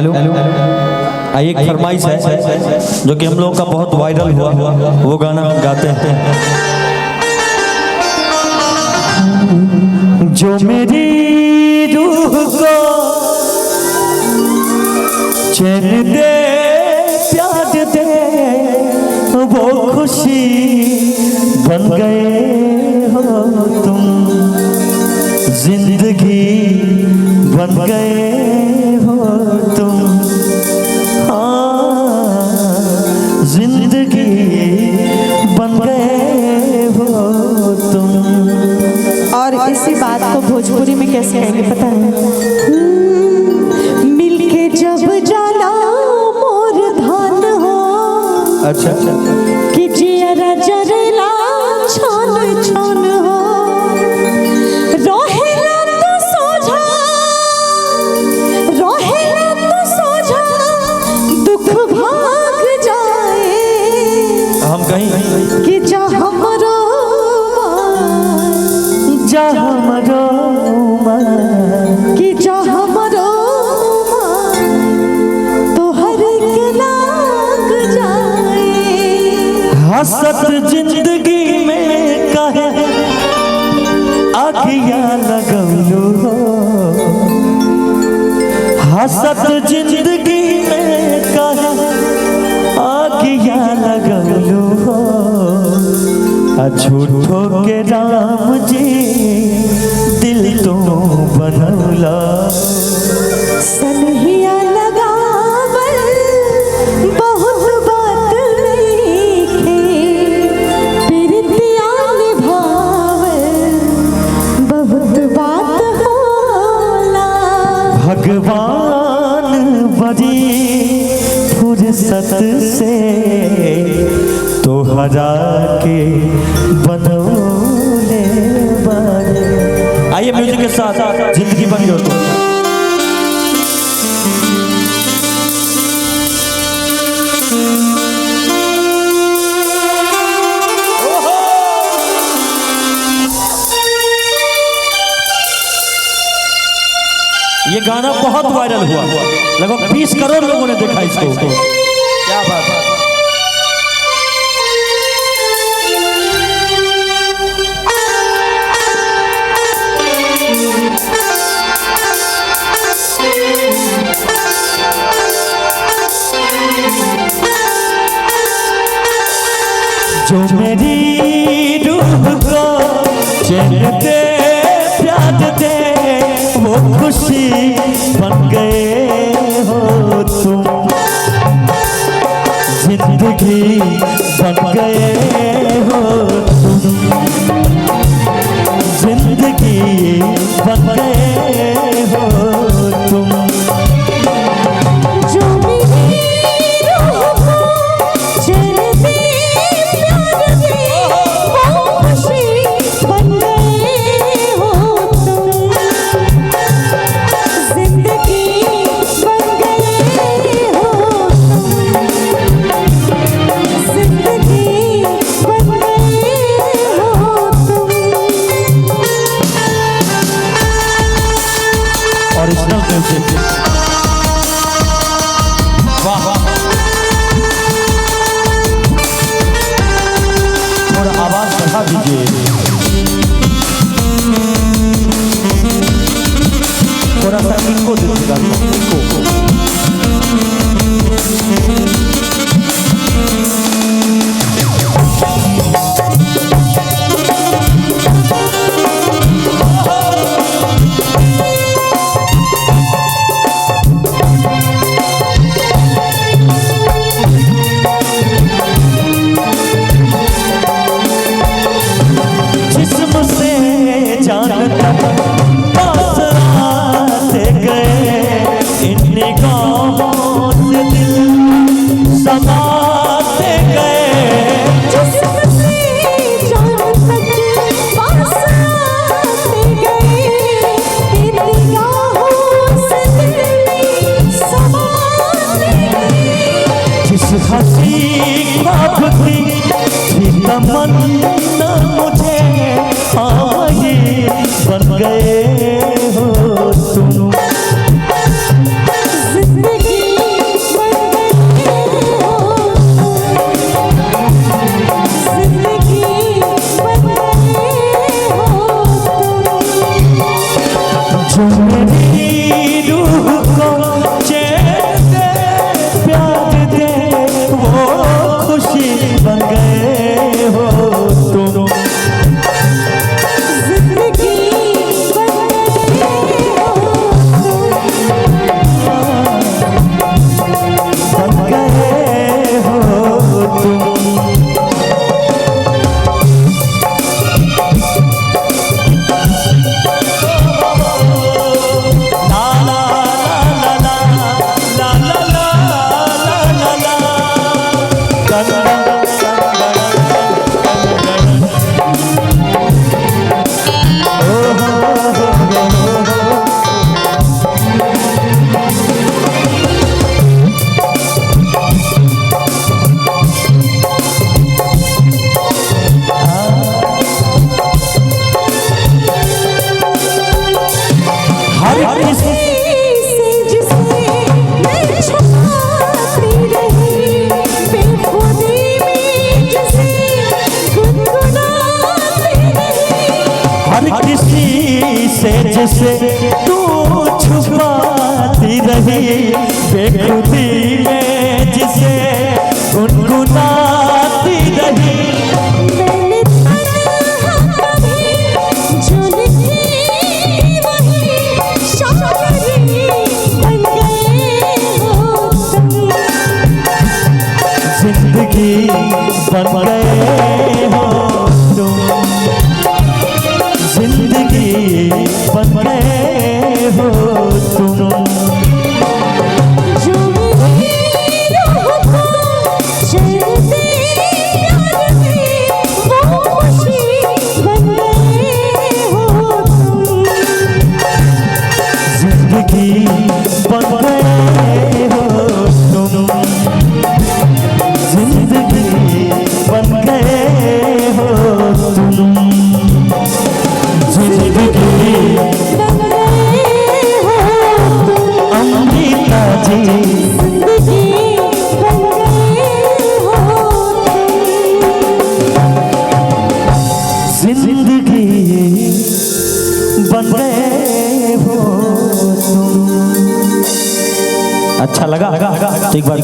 Hello, एक फरमाइश है जो कि हम लोग का बहुत वायरल हुआ, वो गाना हम गाते हैं। जो मेरी रूह को चैन दे प्यार दे वो खुशी बन गए हो तुम, जिंदगी बन गए हो तुम, हाँ जिंदगी बन गए हो तुम। और इसी बात को भोजपुरी में कैसे कहेंगे पता है? मिलके जब जाला मोर धान हो, अच्छा कि जियरा जरेला छान छान हो, रोहेला तो सोझा, रोहेला तो सोझा, दुख भाग जाए। हम कहीं कि जहाँ मरो जहाँ मरो कि जहाँ मरो तो हर एक लाग जाए। हसत जिंदगी में कहे आखियाँ लगौलो हो, हसत जिंदगी में कहे आखियाँ लगौलो हो, झूठो के राम जी दिल तो बनौला। सनहिया लगावल बहुत बात नइखे, प्रीतिया निभावल बहुत बात होला। भगवान बड़ी फुर्सत से तोहरा के बनौले बारे। आइए म्यूजिक के साथ जिंदगी बन गई तो ये गाना बहुत वायरल हुआ, लगभग 20 करोड़ लोगों ने देखा इसको। क्या बात है। जो मेरी रूह को चैन दे प्यार दे वो खुशी बन गए हो तुम, जिंदगी बन गए हो तुम, जिंदगी बन गए हो तुम। जो मेरी रूह को चैन दे प्यार दे वो खुशी बन गए हो तुम, जिंदगी बन गए हो तुम, जिंदगी बन गए हो तुम। ओरिजिनल म्यूजिक, वाह थोड़ा आवाज बढ़ा दीजिए, थोड़ा सा इनको दीजिएगा, इनको जिस्म से जान तक पास आते गए, इन निगाहों से दिल समाते गए। जिस्म से जान तक पास आते गए, इन निगाहों से दिल समाते गए। जिस हंसी ख्वाब की थी तमन्ना मुझे आई बन गए हो तुम, जिंदगी जो मेरी रूह को चैन दे प्यार दे वो खुशी बन गए हो तुम। जिंदगी बन गए हो तुम। किसी से जिसे तू छुपाती रही बेखुदी में जिसे गुनगुनाती रही। मैंने कभी जो लिखी वही शायरी बन गए हो तुम। जिंदगी बन गए हो तुम। जिंदगी बन गए हो तुम। जो मेरी रूह को चैन दे प्यार दे वो खुशी बन गए हो तुम। जिंदगी बन गए हो तुम। जिंदगी बन गए हो तुम। जिंदगी बन गए हो तुम। अमृता जी जिंदगी बन गए हो तुम। जिंदगी बन गए हो तुम। अच्छा लगा तो एक बार